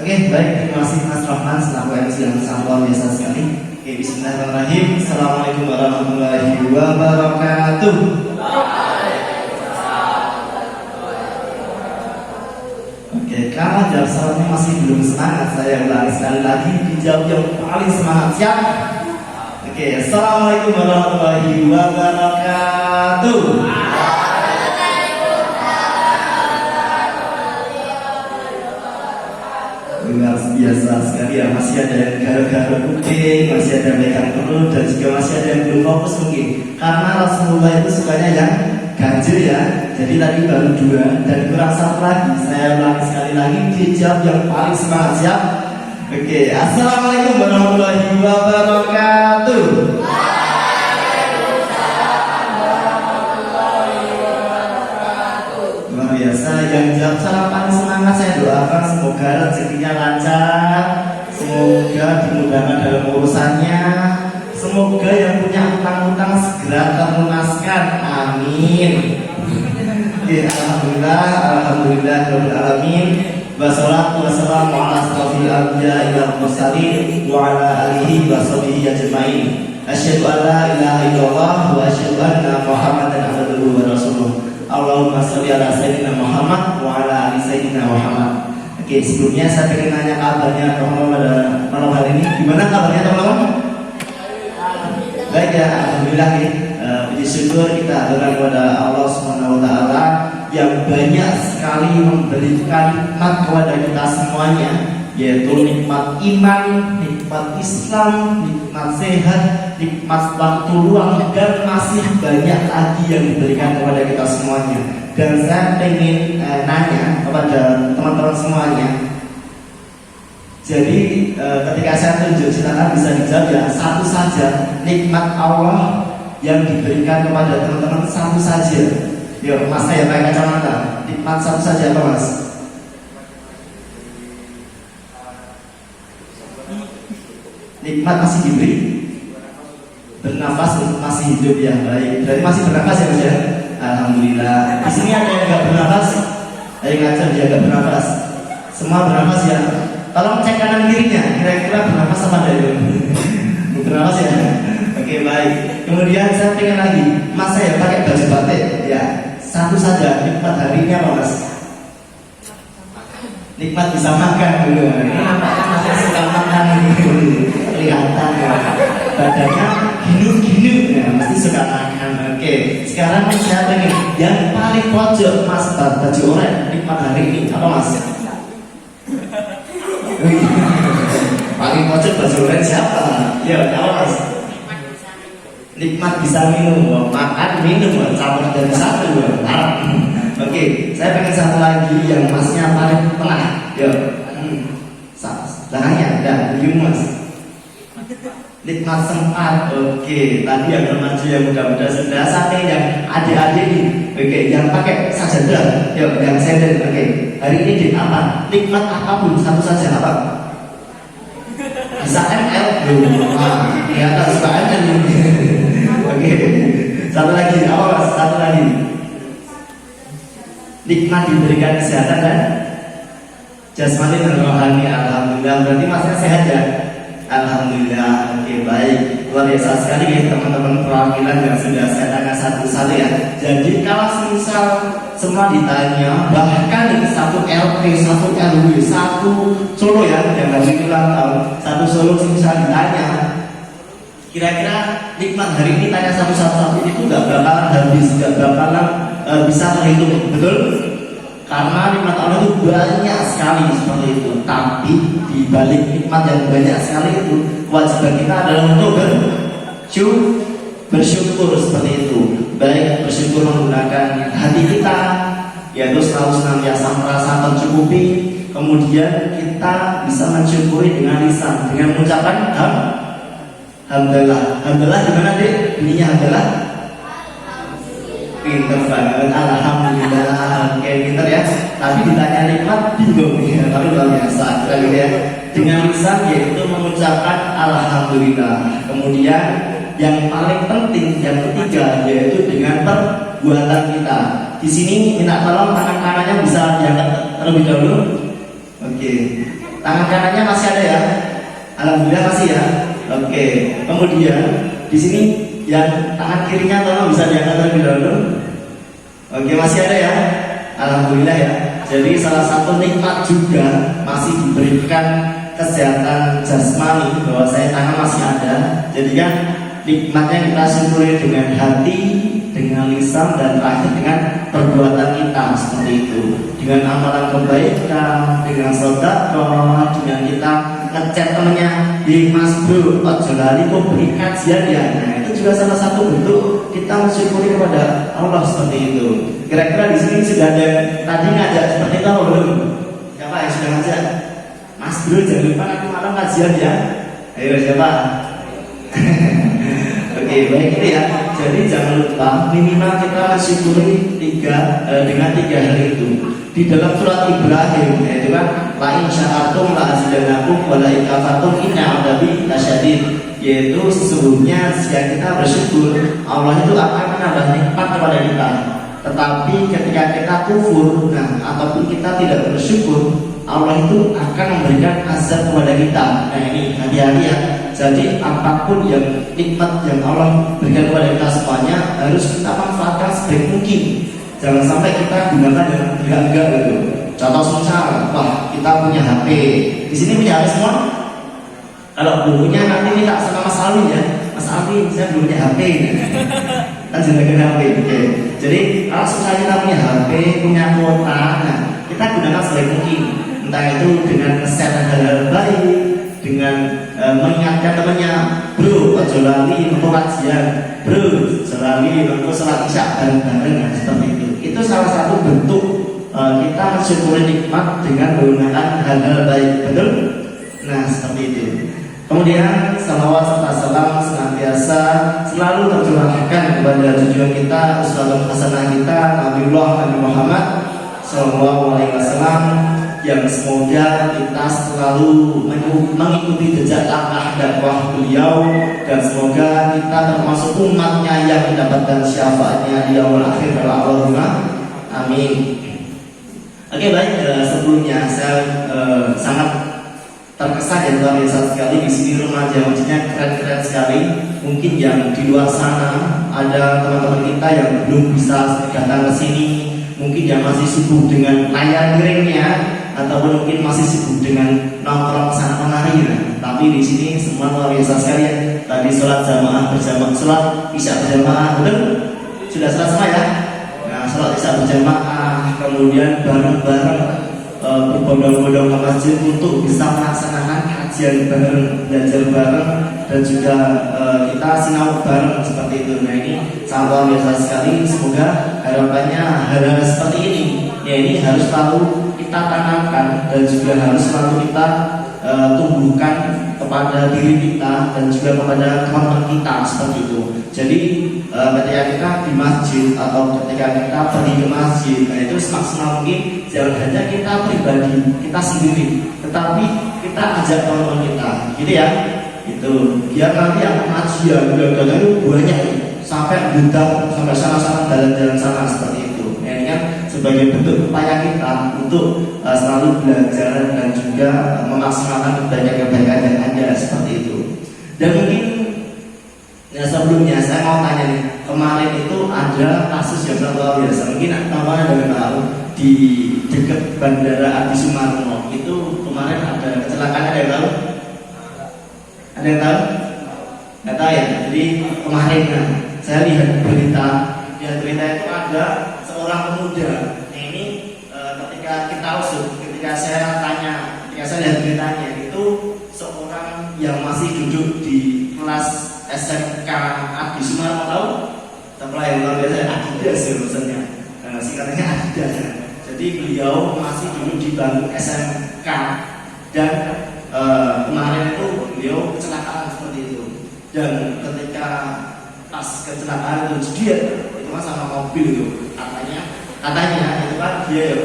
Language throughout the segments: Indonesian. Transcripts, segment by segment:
Oke, baik, terima kasih Mas Rahman selaku MC yang sangat luar biasa sekali. Oke, bismillahirrahmanirrahim. Assalamualaikum warahmatullahi wabarakatuh. Oke, kalau jawab salamnya masih belum semangat, saya ulangi sekali lagi, dijawab yang paling semangat. Siap? Oke, assalamualaikum warahmatullahi wabarakatuh. Luar biasa sekali ya, masih ada yang garuk-garuk kuping, masih ada yang megang perut, dan juga masih ada yang belum fokus mungkin. Karena Rasulullah itu sukanya yang ganjil ya. Jadi tadi baru 2 dan kurang 1 lagi. Saya ulangi sekali lagi, dijawab yang paling semangat. Siap? Oke, assalamualaikum warahmatullahi wabarakatuh. Luar biasa, yang jawab salam paling semangat saya doakan semoga rezekinya lancar, semoga dimudahkan dalam urusannya, semoga yang punya utang-utang segera terlunaskan. Amin. Ya, alhamdulillah rabbil alamin. Wassalatu wassalamu ala asrofil anbiya'i wal mursalin wa ala alihi wa sahbihi ajmain. Asyhadu an la ilaha illallah wa asyhadu anna Muhammadan abduhu wa rasuluh. Allahumma sholli ala sayyidina Muhammad wa ala ali sayyidina Muhammad. Oke, sebelumnya saya ingin nanya kabarnya teman-teman pada malam hari ini. Gimana kabarnya teman-teman? Baik ya, alhamdulillah ya. Puji syukur kita aturkan kepada Allah Subhanahu wa taala yang banyak sekali memberikan nikmat kepada kita semuanya, yaitu nikmat iman, nikmat Islam, nikmat sehat, nikmat waktu luang, dan masih banyak lagi yang diberikan kepada kita semuanya. Dan saya ingin nanya kepada teman-teman semuanya. Jadi ketika saya tunjuk, silakan bisa dijawab ya, satu saja nikmat Allah yang diberikan kepada teman-teman, satu saja. Yuk, Mas saya pakai kacamata. Nikmat satu saja apa Mas? Nikmat masih diberi, bernafas, masih hidup ya, baik. Berarti masih bernafas ya Mas ya? Alhamdulillah. Di sini ada yang nggak bernafas? Ada yang ngajar dia nggak bernafas? Semua bernafas ya? Tolong cek kanan kirinya, kira-kira bernafas apa ada itu? Bernafas ya? Oke, baik. Kemudian saya pengen lagi, Mas saya pakai baju batik ya. Satu saja, nikmat harinya apa Mas? Nikmat bisa makan dulu. Masih suka makan kelihatan ya. Badannya ginu-ginu ya, mesti suka makan. Oke, sekarang saya pengen yang paling pojok Mas, baju oranye, nikmat hari ini apa Mas? Paling pojok baju oranye siapa? Ya, apa Mas? Nikmat bisa minum, makan minum, campur dari satu. Oke, saya pengen satu lagi yang Masnya paling tengah. Yo, tengahnya ada, Mas. Nikmat sempat. Oke, tadi yang remaja yang muda-muda sudah, sate yang adik-adik ini. Oke, yang pakai sajadah. Yo, yang senden. Oke, hari ini di apa? Nikmat apapun satu saja apa? Bisa ML belum? Ya, tak suka ML ini. Oke, satu lagi, apa Mas? Satu lagi. Nikmat diberikan kesehatan dan jasmani dan rohani. Alhamdulillah, berarti Masnya sehat ya? Alhamdulillah. Oke, baik. Luar biasa sekali ya teman-teman perwakilan yang sudah saya tanya satu-satu ya. Jadi kalau misal semua ditanya, bahkan ini satu LP, satu LW, satu Solo ya, yang dari ulang tahun, satu Solo misal ditanya, kira-kira nikmat hari ini tanya satu-satu itu nggak bakalan habis, nggak bakalan bisa terhitung, betul? Karena nikmat Allah itu banyak sekali seperti itu. Tapi di balik nikmat yang banyak sekali itu, kewajiban kita adalah untuk bersyukur seperti itu. Baik bersyukur menggunakan hati kita, yaitu selalu senantiasa merasa tercukupi. Kemudian kita bisa mensyukuri dengan lisan, dengan mengucapkan alhamdulillah. Alhamdulillah gimana deh? Bunyinya alhamdulillah. Pinter banget, alhamdulillah. Oke, pinter ya. Tapi ditanya nikmat bingung ya. Tapi luar biasa gitu ya. Dengan lisan yaitu mengucapkan alhamdulillah. Kemudian yang paling penting yang ketiga yaitu dengan perbuatan kita. Di sini minta tolong tangan kanannya bisa diangkat terlebih dahulu. Oke. Tangan kanannya masih ada ya? Alhamdulillah masih ya. Oke. Kemudian di sini yang tangan kirinya tolong bisa diangkat terlebih dahulu. Oke, masih ada ya? Alhamdulillah ya. Jadi salah satu nikmat juga masih diberikan kesehatan jasmani, bahwa saya tangan masih ada. Jadi kan nikmatnya kita syukuri dengan hati, dengan lisan, dan terakhir dengan perbuatan kita seperti itu. Dengan amalan kebaikan, dengan sedekah, dengan kita ngechat temennya, di Mas Bro, ojo lali kok beri kajian ya. Nah, itu juga salah satu bentuk kita mensyukuri kepada Allah seperti itu. Kira-kira di sini sudah ada tadi ngajak seperti itu belum? Siapa yang sudah ngajak? Mas Bro, jangan lupa nanti malam kajian ya. Ayo siapa? Oke, baik itu ya. Jadi jangan lupa minimal kita mensyukuri dengan tiga hal itu. Di dalam surat Ibrahim, yaitu kan la in sya'artum la azidannakum wa la in kafartum inna 'adzabi lasyadid. Yaitu sesungguhnya jika kita bersyukur, Allah itu akan menambah nikmat kepada kita. Tetapi ketika kita kufur, ataupun kita tidak bersyukur, Allah itu akan memberikan azab kepada kita. Nah ini hati-hati ya. Jadi apapun yang nikmat yang Allah berikan kepada kita semuanya harus kita manfaatkan sebaik mungkin. Jangan sampai kita gunakan yang enggak gitu. Contoh misal, wah kita punya HP. Di sini punya HP semua? Kalau belum punya nanti minta sama Mas Alvin ya. Mas Alvin, saya belum punya HP. Kan jenengan HP. Oke. Jadi kalau misalnya kita punya HP, punya kuota, kita gunakan sebaik mungkin. Entah itu dengan nge-share hal-hal baik, dengan mengingatkan temannya, bro, ojo lali untuk kajian, bro, ojo lali untuk sholat isya bareng-bareng, seperti itu. Itu salah satu bentuk kita mensyukuri nikmat dengan menggunakan hal-hal baik, betul? Nah, seperti itu. Kemudian salawat serta salam senantiasa selalu tercurahkan kepada junjungan kita, uswatun hasanah kita, Nabi Muhammad Sallallahu Alaihi Wasallam, yang semoga kita selalu mengikuti jejak langkah dakwah beliau, dan semoga kita termasuk umatnya yang mendapatkan syafaatnya di yaumul akhir. Allahumma amin. Oke, baik, sebelumnya saya sangat terkesan dan luar biasa sekali. Di sini remaja masjidnya keren-keren sekali. Mungkin yang di luar sana ada teman-teman kita yang belum bisa datang ke sini, mungkin yang masih sibuk dengan layar miringnya, ataupun mungkin masih sibuk dengan nongkrong sana kemari. Tapi di sini semua luar biasa sekali ya. Tadi sholat jamaah berjamaah, sholat isya berjamaah, betul? Sudah sholat semua ya? Nah, sholat isya berjamaah, kemudian bareng-bareng berbondong-bondong ke masjid untuk bisa melaksanakan kajian bareng, belajar bareng, dan juga kita sinau bareng seperti itu. Nah ini sangat luar biasa sekali. Semoga harapannya hal-hal seperti ini, ya ini harus selalu kita tanamkan dan juga harus selalu kita tumbuhkan kepada diri kita dan juga kepada teman-teman kita seperti itu. Jadi ketika kita di masjid atau ketika kita pergi ke masjid, nah itu semaksimal mungkin jangan hanya kita pribadi, kita sendiri, tetapi kita ajak teman-teman kita, gitu ya. Itu biar nanti yang pengajian udah itu banyak sampai budak sampai sana-sana jalan-jalan sana seperti itu. Ini kan sebagai bentuk upaya kita untuk selalu belajar dan juga memaksimalkan kebaikan-kebaikan yang ada seperti itu. Dan mungkin sebelumnya saya mau tanya nih, kemarin itu ada kasus yang sangat luar biasa. Mungkin teman-teman ada tahu di dekat Bandara Adi Sumarmo itu kemarin ada kecelakaan, ada yang tahu? Ada yang tahu? Nggak tahu ya. Jadi kemarin saya lihat berita itu ada seorang pemuda. Nah, ini ketika kita usut, ketika saya lihat beritanya itu seorang yang masih duduk di kelas SMK Adi Sumarmo, tahu? Setelah yang luar biasa Adidas ya maksudnya, singkatannya Adidas. Jadi beliau masih duduk di bangku SMK dan kemarin itu beliau kecelakaan seperti itu. Dan ketika pas kecelakaan itu dia itu sama mobil itu katanya itu kan dia ya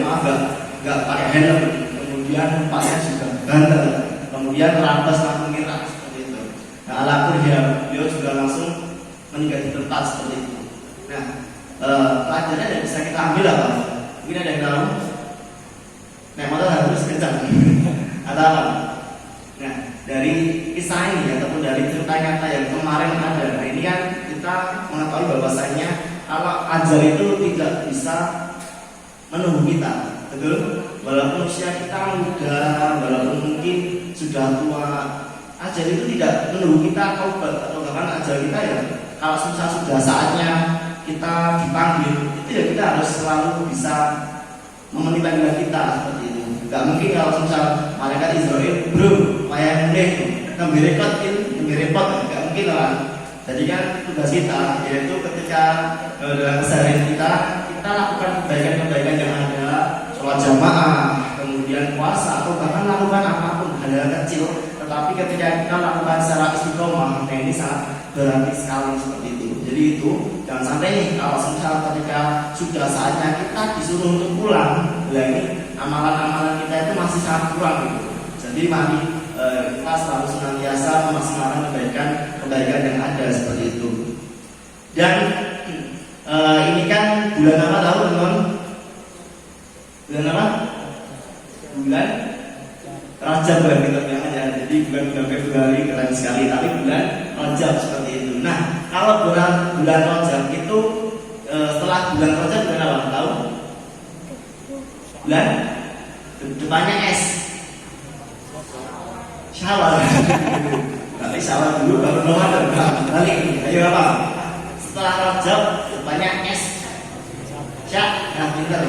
nggak pakai helm, kemudian pasnya juga bandel, kemudian lantas langsung ngira seperti itu. Nah alhasil beliau juga langsung meninggal di tempat seperti itu. Nah pelajaran yang bisa kita ambil apa? Mungkin ada yang tahu? Naik motor harus kencang atau apa? Nah, dari kisah ini ataupun dari cerita nyata yang kemarin ada, nah ini kan kita mengetahui bahwasanya kalau ajal itu tidak bisa menunggu kita, betul? Walaupun usia kita muda, walaupun mungkin sudah tua, ajal itu tidak menunggu kita taubat atau bahkan ajal kita ya kalau sudah saatnya kita dipanggil, itu ya kita harus selalu bisa memenuhi panggilan kita seperti itu. Gak mungkin kalau misal malaikat Israel, bro, wayang mulai ngambil repot, gak mungkin lah. Jadi kan tugas kita yaitu ketika dalam keseharian kita lakukan kebaikan-kebaikan yang ada, sholat jamaah, kemudian puasa atau bahkan lakukan apapun hal-hal kecil, tetapi ketika kita lakukan secara istiqomah, nah ini sangat berarti sekali seperti itu. Jadi itu jangan sampai nih kalau misal ketika sudah saatnya kita disuruh untuk pulang, lah ini amalan-amalan kita itu masih sangat kurang gitu. Jadi mari kita selalu senantiasa memaksimalkan kebaikan yang ada seperti itu. Dan ini kan bulan apa tahu teman? Bulan apa? Bulan Rajab bulan kita bilang ya. Jadi bulan Februari keren sekali, tapi bulan Rajab seperti itu. Nah, kalau bulan Rajab itu setelah bulan Rajab bulan apa? Tahu? Bulan depannya S. Syawal. Tapi Syawal dulu baru Ramadan. Balik. Ayo apa? Setelah Rajab depannya S. Nah, pintar.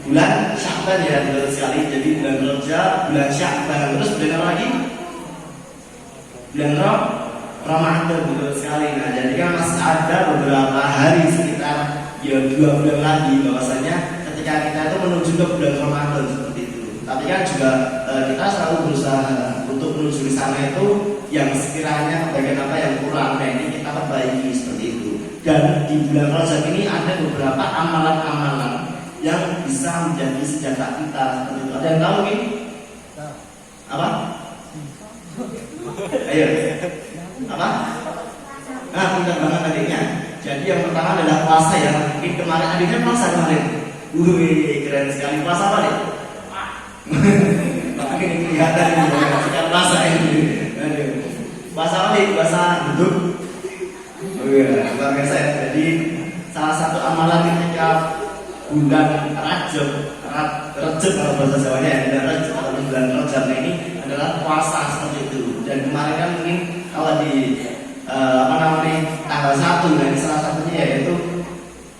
Bulan Sya'ban ya, betul sekali. Jadi bulan Rajab, bulan Sya'ban, terus bulan apa lagi? Bulan Ramadan, betul sekali. Nah, jadi kan masih ada beberapa hari sekitar ya 2 bulan lagi bahwasanya ketika kita itu menuju ke bulan Ramadan seperti itu. Tapi kan juga kita selalu berusaha untuk menuju di sana itu yang sekiranya kebaikan apa yang kurang, nah ini kita perbaiki seperti itu. Dan di bulan Rajab ini ada beberapa amalan-amalan yang bisa menjadi senjata kita seperti itu. Ada yang tahu mungkin? Apa? Ayo. Apa? Nah, pintar banget adiknya. Jadi yang pertama adalah puasa ya. Mungkin kemarin adiknya puasa kemarin. Wih, keren sekali. Puasa apa nih? Makanya ini kelihatan ini ya, puasa ini. Aduh. Puasa apa nih? Puasa duduk. Oh iya, luar biasa ya. Jadi salah satu amalan ketika bulan Rajab kalau bahasa Jawanya ya, bulan Rajab atau bulan Rajab ini adalah puasa seperti itu. Dan kemarin kan mungkin kalau di tanggal 1 dan salah satunya yaitu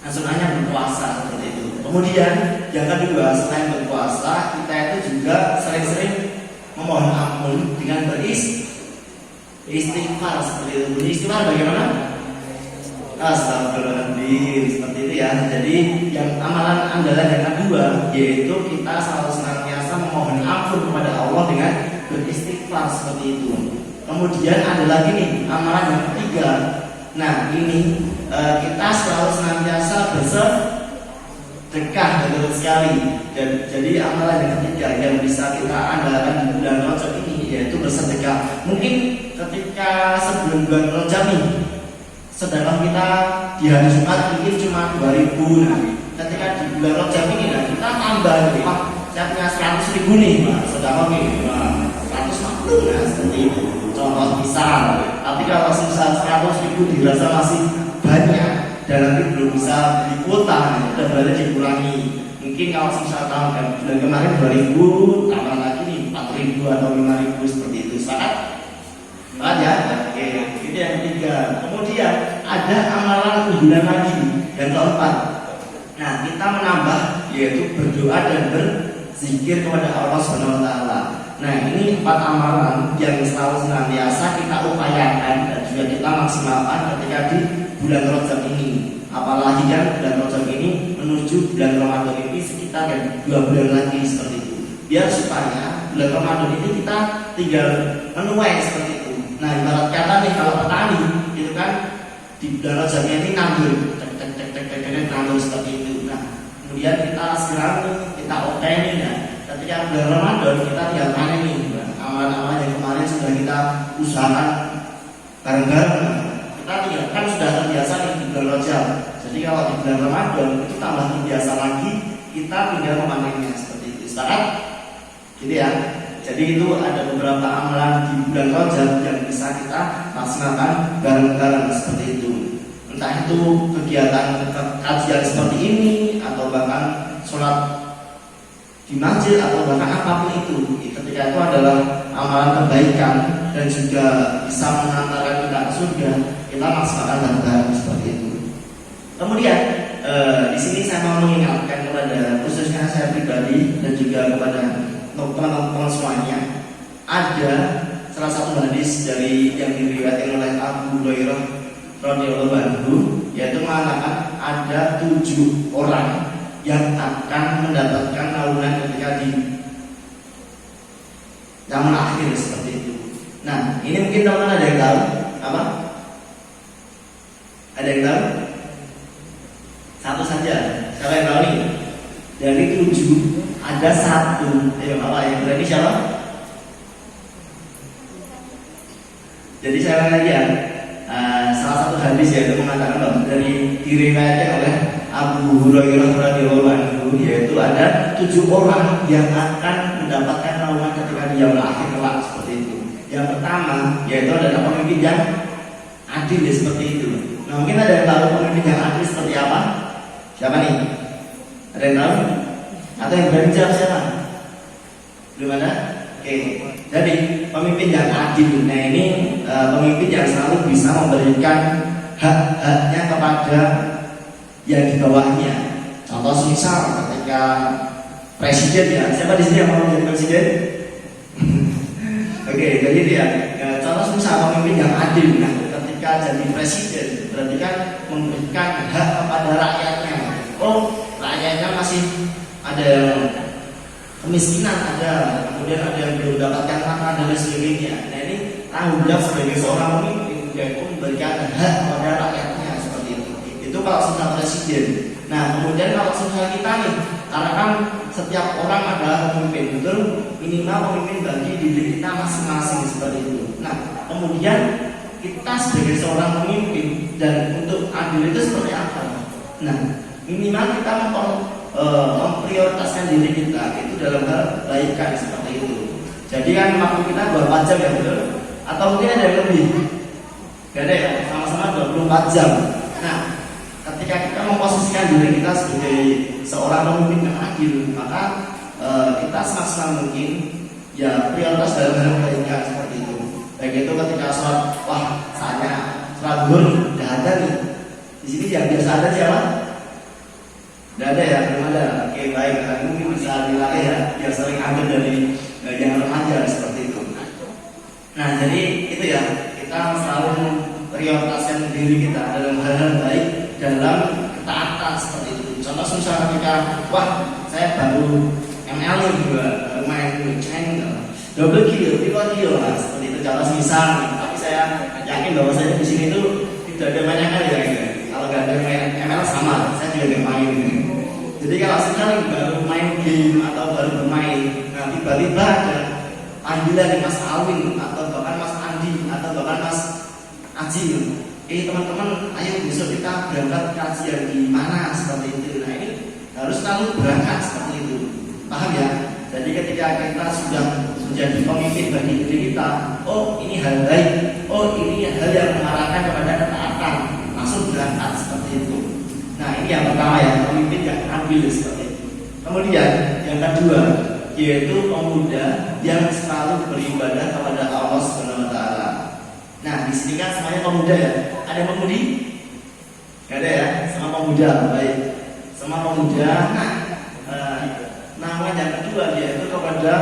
sunahnya berpuasa seperti itu. Kemudian yang kedua, selain berpuasa, kita itu juga sering-sering memohon ampun dengan beristighfar seperti itu. Beristighfar bagaimana? Astagfirullahaladzim, seperti itu ya. Jadi yang amalan andalan yang kedua yaitu kita selalu senantiasa memohon ampun kepada Allah dengan beristighfar seperti itu. Kemudian ada lagi nih amalan yang ketiga. Nah ini kita selalu senantiasa bersedekah, betul sekali. Jadi amalan yang ketiga yang bisa kita andalkan di bulan Rajab ini yaitu bersedekah. Mungkin ketika sebelum bulan Rajab nih sedangkan kita di hari Jumat mungkin cuma 2.000. Nah, ketika di bulan Rajab ini nah, kita tambah nih, Pak, saya punya 100.000 nih, Pak, sedangkan nih 150. Nah, seperti itu. Contoh misal. Tapi kalau misal 100.000 dirasa masih banyak dan nanti belum bisa beli kuota, nah, udah berarti dikurangi. Mungkin kalau misal tahun bulan kemarin 2.000, tambah lagi nih 4.000 atau 5.000 seperti itu. Saat ya, oke, itu yang ketiga. Kemudian ada amalan unggulan lagi yang keempat. Nah, kita menambah yaitu berdoa dan berzikir kepada Allah Subhanahu wa taala. Nah, ini 4 amalan yang selalu senantiasa kita upayakan dan juga kita maksimalkan ketika di bulan Rajab ini. Apalagi kan bulan Rajab ini menuju bulan Ramadan ini sekitar 2 bulan lagi seperti itu. Biar supaya bulan Ramadan ini kita tinggal menuai seperti itu. Nah, ibarat kata nih kalau petani itu kan di bulan Rajab ini nandur, nandur seperti itu. Nah, kemudian kita sirami, kita openi ya. Ketika bulan Ramadan kita tinggal panen nih. Nah, amalan-amalan yang kemarin sudah kita usahakan bareng-bareng. Kita tinggal kan sudah terbiasa nih di bulan Rajab. Jadi kalau di bulan Ramadan itu tambah terbiasa lagi, kita tinggal memanennya seperti itu. Sekarang, gitu ya. Jadi itu ada beberapa amalan di bulan Rajab yang bisa kita laksanakan bareng-bareng seperti itu. Entah itu kegiatan kajian seperti ini, atau bahkan sholat di masjid, atau bahkan apapun itu. Ketika itu adalah amalan kebaikan dan juga bisa mengantarkan kita ke surga, kita laksanakan bareng-bareng seperti itu. Kemudian di sini saya mau mengingatkan kepada khususnya saya pribadi dan juga kepada teman-teman semuanya, ada salah satu hadis dari yang diriwayatkan oleh Abu Hurairah radhiyallahu anhu, yaitu mengatakan ada 7 orang yang akan mendapatkan naungan ketika di zaman akhir seperti itu. Nah, ini mungkin teman-teman ada yang tahu apa? Ada yang tahu? Satu saja. Siapa yang tahu nih? Dari 7 ada 1. Ayo apa yang berani siapa? Jadi saya lagi ya. Salah satu hadis yaitu mengatakan bahwa dari diriwayatkan oleh Abu Hurairah radhiyallahu anhu, yaitu ada 7 orang yang akan mendapatkan naungan ketika di yaumul akhir kelak seperti itu. Yang pertama yaitu adalah pemimpin yang adil seperti itu. Nah, mungkin ada yang tahu pemimpin yang adil seperti apa? Siapa nih? Ada yang tahu? Atau yang berani jawab siapa? Belum ada? Oke. Jadi pemimpin yang adil, nah ini pemimpin yang selalu bisa memberikan hak-haknya kepada yang di bawahnya. Contoh misal ketika presiden, ya siapa di sini yang mau menjadi presiden? Oke, jadi dia contoh misal pemimpin yang adil. Nah, ketika jadi presiden berarti kan memberikan hak kepada rakyatnya. Oh, rakyatnya masih ada yang kemiskinan, ada, kemudian ada yang belum mendapatkan makan dan lain sebagainya. Nah, ini tanggung jawab sebagai seorang pemimpin yaitu memberikan hak kepada rakyatnya seperti itu. Itu kalau sudah presiden. Nah, kemudian kalau sudah kita nih, karena kan setiap orang adalah pemimpin, betul? Minimal pemimpin bagi diri kita masing-masing seperti itu. Nah, kemudian kita sebagai seorang pemimpin dan untuk adil itu seperti apa? Nah, minimal kita memprioritaskan diri kita itu dalam hal kebaikan seperti itu. Jadi kan waktu kita 24 jam ya, betul? Atau mungkin ada yang lebih? Gak ada ya, sama-sama 24 jam. Nah, ketika kita memposisikan diri kita sebagai seorang pemimpin yang adil, maka kita semaksimal mungkin ya prioritas dalam hal kebaikan seperti itu. Baik itu ketika sholat, wah saatnya sholat zuhur udah ada nih. Di sini yang biasa ada siapa? Tidak ada ya, belum ada. Oke, baik, mungkin bisa dilatih ya, biar sering ada dari yang remaja seperti itu. Nah, jadi itu ya, kita selalu prioritaskan diri kita dalam hal-hal baik, dalam ketaatan seperti itu. Contoh misalnya ketika, wah saya baru ML nih, baru main chain, double kill, triple kill, nah, seperti itu. Contoh misal, tapi saya yakin bahwa saya di sini itu tidak ada banyak kali ya. Kalau nggak ada main ML sama, saya juga nggak main. Jadi kalau sekali baru main game atau baru bermain, nah tiba-tiba ada panggilan dari Mas Alwin atau bahkan Mas Andi atau bahkan Mas Aji, teman-teman, ayo besok kita berangkat kajian di mana seperti itu. Nah, ini harus selalu berangkat seperti itu, paham ya? Jadi ketika kita sudah menjadi pemimpin bagi diri kita, oh ini hal baik, oh ini hal yang mengarahkan kepada ketaatan, langsung berangkat seperti itu. Nah, ini yang pertama ya, pemimpin yang adil seperti itu. Kemudian yang kedua yaitu pemuda yang selalu beribadah kepada Allah Subhanahu wa taala. Nah, di sini kan semuanya pemuda ya. Ada pemudi? Gak ada ya, sama pemuda. Baik. Sama pemuda. Nah, nama yang kedua yaitu kepada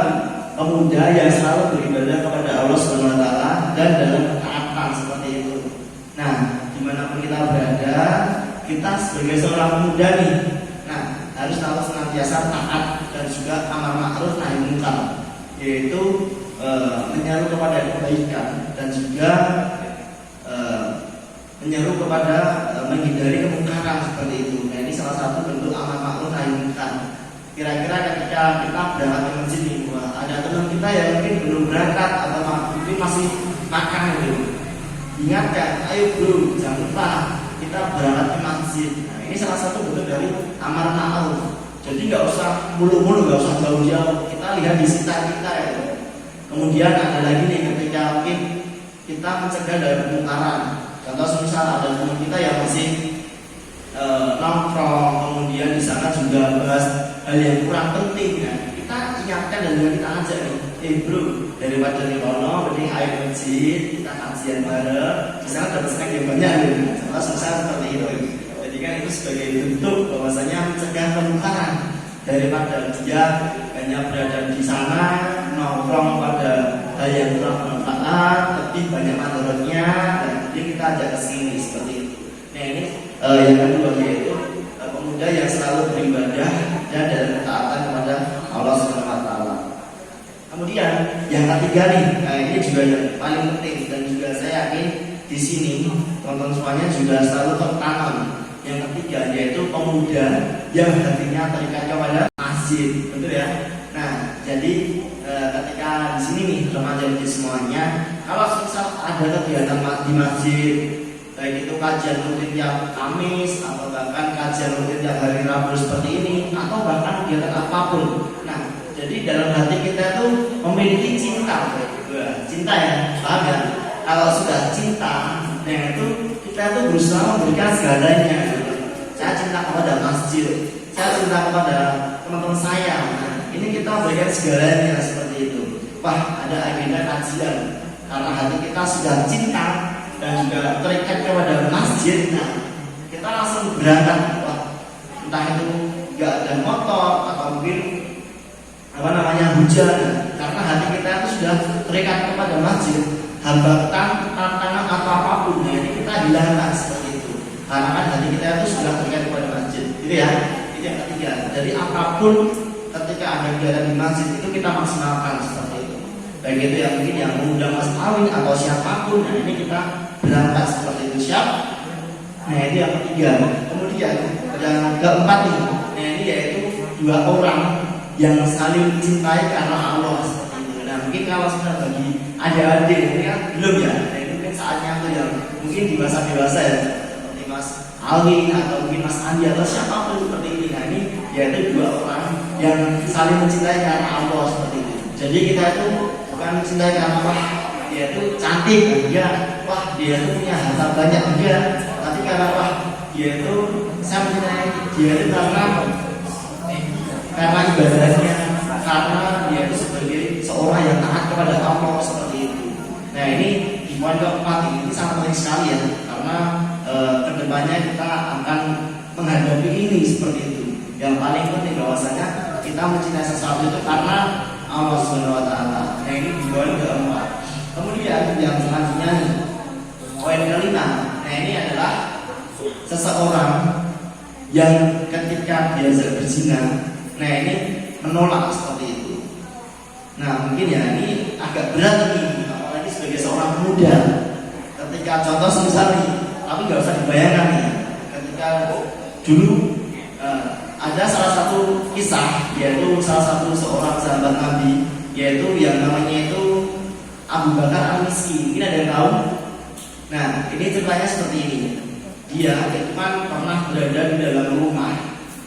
pemuda yang selalu beribadah kepada Allah Subhanahu wa taala dan dalam ketaatan seperti itu. Nah, dimanapun kita berada, kita sebagai seorang pemuda nih, nah harus selalu senantiasa taat dan juga amar ma'ruf nahi munkar, yaitu menyeru kepada kebaikan dan juga menyeru kepada menghindari kemungkaran seperti itu. Nah, ini salah satu bentuk amar ma'ruf nahi munkar. Kira-kira ketika kita berangkat ke masjid nih, ada teman kita yang mungkin belum berangkat atau mungkin masih makan gitu, ingatkan, ayo bro, jangan lupa kita berangkat ke masjid. Nah, ini salah satu bentuk dari amar ma'ruf. Jadi nggak usah mulu-mulu, nggak usah jauh-jauh. Kita lihat di sekitar kita ya. Kemudian ada lagi nih ketika mungkin kita mencegah dari kemungkaran. Contoh misal ada teman kita yang masih nongkrong, kemudian di sana juga bahas hal yang kurang penting, ya. Kita ingatkan dan juga kita ajak nih, bro, daripada di kono, mending ayo masjid, kita kajian bareng, di sana dapat snack yang banyak, gitu. Contoh misal seperti itu. Jadi kan itu sebagai bentuk bahwasanya mencegah kemungkaran daripada dia hanya berada di sana nongkrong pada hal yang kurang bermanfaat, tapi banyak manfaatnya, dan jadi kita ajak ke sini seperti itu. Nah ini yang kedua yaitu pemuda yang selalu beribadah dan dalam ketaatan kepada Allah Subhanahu Wa Taala. Kemudian yang ketiga nih, ini juga yang paling penting dan juga saya yakin di sini teman-teman semuanya juga selalu tertanam. Yang ketiga yaitu pemuda yang hatinya terikat kepada masjid, betul ya? Nah, jadi ketika di sini nih remaja di semuanya, kalau misal ada kegiatan di masjid, baik itu kajian rutin tiap Kamis atau bahkan kajian rutin tiap hari Rabu seperti ini, atau bahkan kegiatan apapun. Nah, jadi dalam hati kita tuh memiliki cinta, cinta ya, paham ya? Kalau sudah cinta, nah itu kita tuh berusaha memberikan segalanya. Saya cinta kepada masjid, saya cinta kepada teman-teman saya. Nah, ini kita berikan segalanya seperti itu. Wah, ada agenda kajian karena hati kita sudah cinta dan juga terikat kepada masjid. Nah, kita langsung berangkat. Wah, entah itu nggak ada motor atau mungkin hujan, karena hati kita itu sudah terikat kepada masjid. Hambatan, tantangan atau apapun, nah ini kita hilangkan seperti itu. Karena kan hati kita itu sudah terikat kepada masjid, gitu ya. Itu yang ketiga. Jadi apapun ketika ada kegiatan di masjid itu kita maksimalkan seperti itu. Baik itu yang mungkin yang mengundang mas kawin atau siapapun, nah ini kita berangkat seperti itu, siap. Nah itu yang ketiga. Kemudian yang keempat nih, nah ini yaitu dua orang yang saling mencintai karena Allah seperti itu. Nah mungkin kalau sudah bagi adik-adik ini kan belum ya. Nah ini mungkin saatnya tuh yang mungkin dewasa ya, seperti Mas Alwi atau mungkin Mas Andi atau siapapun seperti ini. Nah ini yaitu dua orang yang saling mencintai karena Allah seperti itu. Jadi kita itu bukan mencintai karena wah dia itu cantik, enggak, wah dia itu punya harta banyak, enggak, tapi karena wah dia itu saya mencintai dia itu karena ibadahnya, karena dia itu sebagai seorang yang taat kepada Allah seperti itu. Nah ini di poin keempat ini sangat penting sekali ya, karena kedepannya kita akan menghadapi ini seperti itu. Yang paling penting bahwasanya kita mencintai sesuatu itu karena Allah Subhanahu Wa Taala. Nah ini di poin keempat. Kemudian yang selanjutnya nih, poin kelima. Nah ini adalah seseorang yang ketika dia berzina, nah ini menolak seperti itu. Nah mungkin ya ini agak berat nih, apalagi sebagai seorang pemuda. Ketika contoh semisal nih, tapi nggak usah dibayangkan nih, ketika dulu ada salah satu kisah, yaitu salah satu seorang sahabat Nabi, yaitu yang namanya itu Abu Bakar Al-Miskin. Mungkin ada yang tahu? Nah ini ceritanya seperti ini. Dia itu kan pernah berada di dalam rumah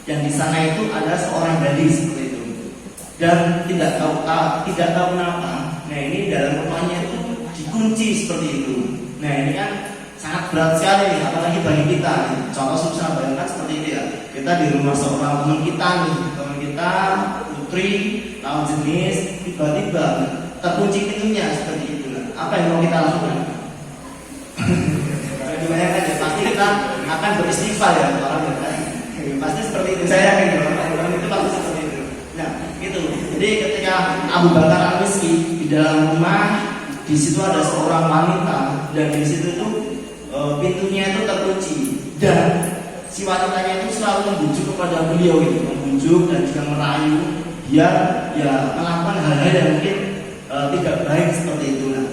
yang di sana itu ada seorang gadis seperti itu, dan tidak tahu kenapa. Nah ini dalam rumahnya itu dikunci seperti itu. Nah ini kan sangat berat sekali, apalagi bagi kita. Contoh susah bayangkan seperti itu ya. Kita di rumah seorang teman kita nih, teman kita putri lawan jenis, tiba-tiba terkunci pintunya seperti itu. Apa yang mau kita lakukan? Dibayangkan ya, pasti kita akan beristighfar ya orang ya. Pasti seperti itu, saya yakin orang itu pasti seperti itu. Nah, gitu. Jadi ketika Abu Bakar Al-Miskin di dalam rumah, di situ ada seorang wanita dan di situ tuh pintunya itu terkunci dan si wanitanya itu selalu membujuk kepada beliau gitu, membujuk dan juga merayu biar ya melakukan hal-hal yang mungkin tidak baik seperti itu. Nah,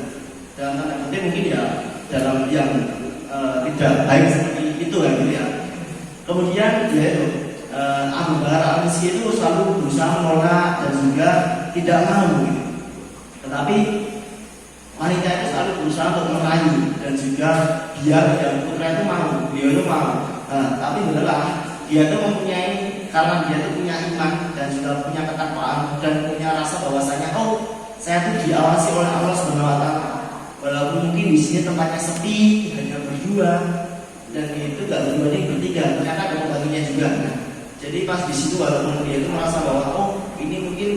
dalam tanda kutip mungkin ya dalam yang tidak baik seperti itu ya gitu ya. Kemudian yaitu Abu Bakar Al-Miskin itu selalu berusaha menolak dan juga tidak mau gitu. Tetapi wanita itu selalu berusaha untuk merayu dan juga biar yang putra itu mau, dia itu mau. Tapi benerlah dia itu mempunyai, karena dia itu punya iman dan juga punya ketakwaan dan punya rasa bahwasanya saya tuh diawasi oleh Allah Subhanahu Wa Taala. Walaupun mungkin di sini tempatnya sepi, hanya berdua, dan itu gak berdua nih, bertiga, ternyata ada pembantunya juga. Nah, jadi pas di situ walaupun dia itu merasa bahwa oh ini mungkin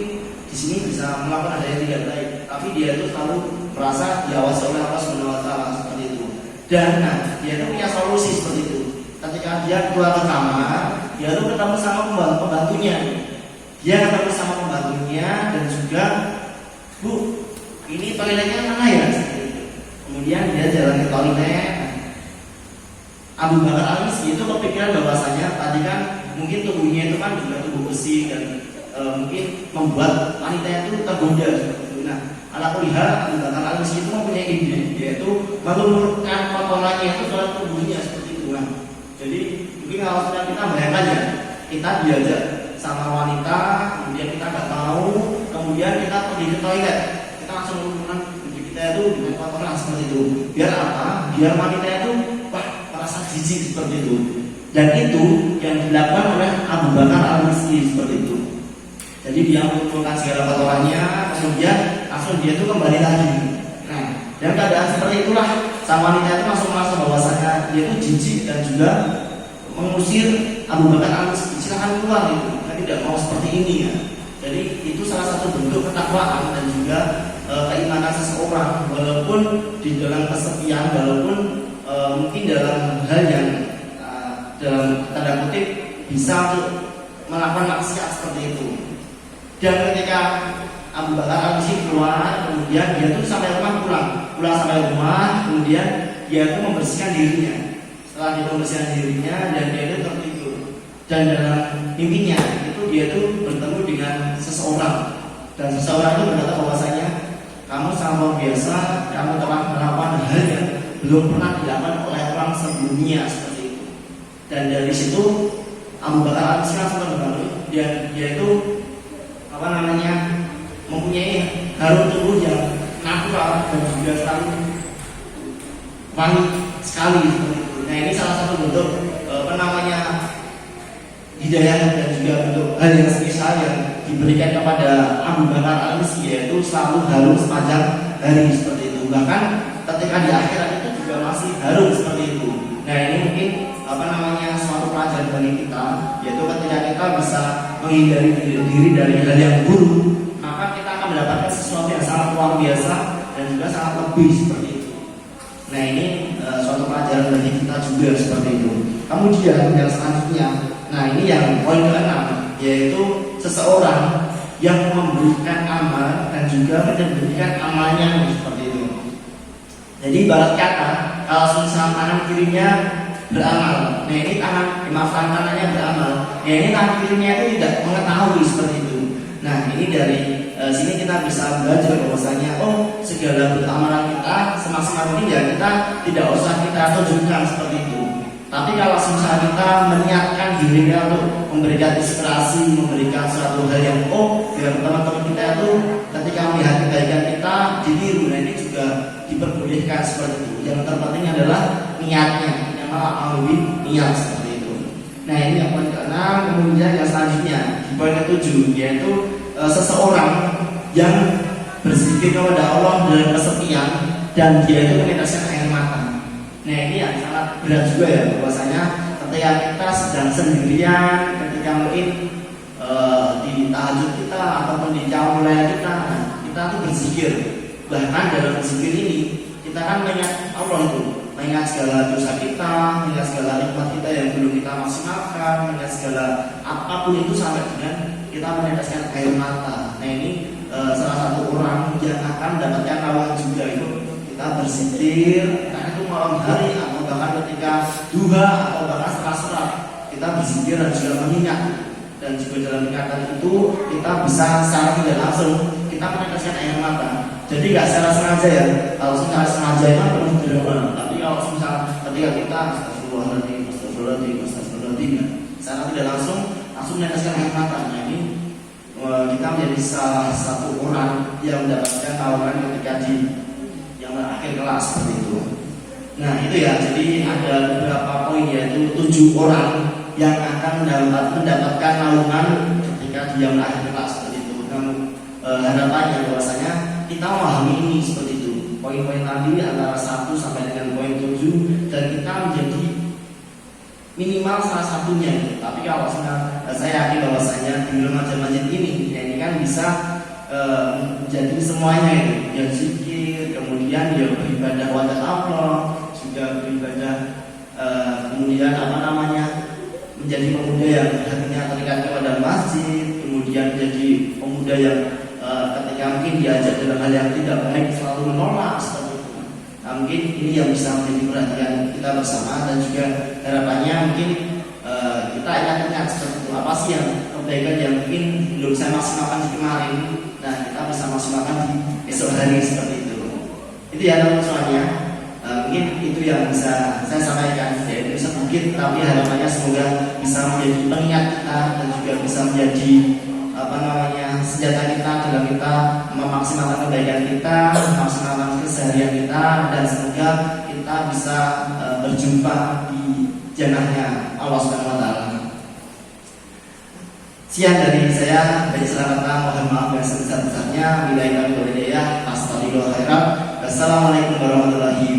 di sini bisa melakukan hal yang tidak baik, tapi dia itu selalu merasa diawasi oleh Allah Subhanahu Wa Taala seperti itu. Dan nah, dia itu punya solusi seperti itu. Ketika dia keluar ke kamar, dia tuh ketemu sama pembantunya. Dia ketemu sama pembantunya dan juga, Bu, ini toiletnya mana ya? Kemudian dia jalan ke toilet. Abu Bakar Al-Misri itu kepikiran bahwasanya tadi kan mungkin tubuhnya itu kan juga tubuh besi dan mungkin membuat wanita itu tergoda. Nah, ala kulihal Abu Bakar Al-Misri itu mempunyai ide, yaitu melumurkan kotorannya itu dalam tubuhnya seperti itu. Nah, jadi mungkin kalau sudah kita bayangkan ya, kita diajak sama wanita, kemudian kita nggak mau, kemudian kita pergi ke toilet, kita langsung menggunakan kita itu dengan kotoran seperti itu. Biar apa? Biar wanita itu merasa jijik seperti itu. Dan itu yang dilakukan oleh Abu Bakar Al-Misri seperti itu. Jadi dia mengumpulkan segala kotorannya, kemudian langsung dia itu kembali lagi. Nah, dan keadaan seperti itulah sang wanita itu langsung merasa bahwasanya dia itu jijik dan juga mengusir Abu Bakar Al-Misri, silahkan keluar itu. Kita tidak mau seperti ini ya. Jadi itu salah satu bentuk ketakwaan dan juga keimanan seseorang, walaupun di dalam kesepian, walaupun mungkin dalam hal yang dalam tanda kutip bisa untuk melakukan maksiat seperti itu. Dan ketika Abu Bakar Al-Misri keluar, kemudian dia tuh sampai rumah pulang sampai rumah, kemudian dia itu membersihkan dirinya. Setelah dia membersihkan dirinya dan dia itu tertidur. Dan dalam mimpinya itu dia itu bertemu dengan seseorang, dan seseorang itu berkata bahwasanya kamu sangat luar biasa, kamu telah melakukan hal yang belum pernah dilakukan oleh orang sebelumnya seperti itu. Dan dari situ Abu Bakar Al-Misri langsung terbangun, dia itu mempunyai harum tubuh yang natural dan juga selalu wangi sekali seperti itu. Nah, ini salah satu bentuk hidayah dan juga bentuk hal yang spesial yang diberikan kepada Abu Bakar Al-Misri, yaitu selalu harum sepanjang hari seperti itu. Bahkan ketika di akhirat itu juga masih harum seperti itu. Nah, ini mungkin suatu pelajaran bagi kita, yaitu ketika kita bisa menghindari diri dari hal yang buruk, maka kita akan mendapatkan sesuatu yang sangat luar biasa dan juga sangat lebih seperti itu. Nah, ini suatu pelajaran bagi kita juga seperti itu. Kemudian yang selanjutnya, nah ini yang poin ke-6, yaitu seseorang yang memberikan amal dan juga memberikan amalnya seperti itu. Jadi ibarat kata, kalau misal tangan kirinya beramal, nah ini tangannya beramal, ya ini tangan kirinya itu tidak mengetahui seperti itu. Nah, ini dari sini kita bisa belajar bahwasanya segala amalan kita semaksimal mungkin ya kita tidak usah kita tunjukkan seperti itu. Tapi kalau misalnya kita meniatkan diri kita untuk memberikan inspirasi, memberikan suatu hal yang biar teman-teman kita itu ketika melihat kebaikan kita ditiru, nah ini juga diperbolehkan seperti itu. Yang terpenting adalah niatnya, yang malah niat seperti itu. Nah, ini yang poin ke-6. Kemudian yang selanjutnya di poin ke-7, yaitu seseorang yang berzikir kepada Allah dalam kesepian dan dia itu meneteskan air mata. Nah, ini yang sangat berat juga ya, bahwasanya ketika kita sedang sendirian, ketika mungkin di tahajud kita ataupun di qiyamul kita tuh berzikir. Bahkan dalam berzikir ini kita kan mengingat Allah itu, mengingat segala dosa kita, mengingat segala nikmat kita yang belum kita maksimalkan, mengingat segala apapun itu sampai dengan kita meneteskan air mata. Nah, ini salah satu orang yang akan mendapatkan naungan juga itu kita berzikir, karena itu malam hari atau bahkan ketika duha atau bahkan setelah kita berzikir dan juga mengingat, dan juga dalam ingatan itu kita bisa secara tidak langsung kita meneteskan air mata. Jadi nggak secara sengaja ya, kalau secara sengaja itu penuh drama. Tapi kalau misalnya ketika kita astagfirullahaladzim, secara tidak langsung meneteskan air mata. Nah, ini kita menjadi salah satu orang yang mendapatkan naungan ketika di yang akhir kelas seperti itu. Nah, itu ya, jadi ada beberapa poin, yaitu 7 orang yang akan mendapatkan naungan ketika di yang akhir kelas seperti itu. Dan harapannya bahwasanya kita memahami ini seperti itu. Poin-poin tadi antara 1 sampai dengan poin 7, dan kita menjadi minimal salah satunya. Tapi kalau saya yakin bahwasanya di bulan Ramadan ini, ya ini kan bisa menjadi semuanya itu, yang zikir, kemudian ya beribadah wajah Allah, juga beribadah, kemudian menjadi pemuda yang hatinya terikat kepada masjid, kemudian menjadi pemuda yang ketika mungkin diajak dalam hal yang tidak baik selalu menolak seperti itu. Nah, mungkin ini yang bisa menjadi perhatian kita bersama, dan juga harapannya mungkin kita ingat seperti itu, apa sih yang kebaikan yang mungkin belum saya maksimalkan di kemarin. Nah, kita bisa maksimalkan di esok hari seperti itu. Itu ya teman semuanya. Mungkin itu yang bisa saya sampaikan, yaitu sedikit tapi harapannya semoga bisa menjadi pengingat kita, dan juga bisa menjadi senjata kita dalam kita memaksimalkan kebaikan kita, memaksimalkan keseharian kita, dan semoga kita bisa berjumpa di jannahnya Allah Subhanahu wa taala. Sekian dari saya, dari Surakarta, mohon maaf yang sebesar-besarnya. Bila kami berhidayah, astagfirullah khairan. Wassalamualaikum warahmatullahi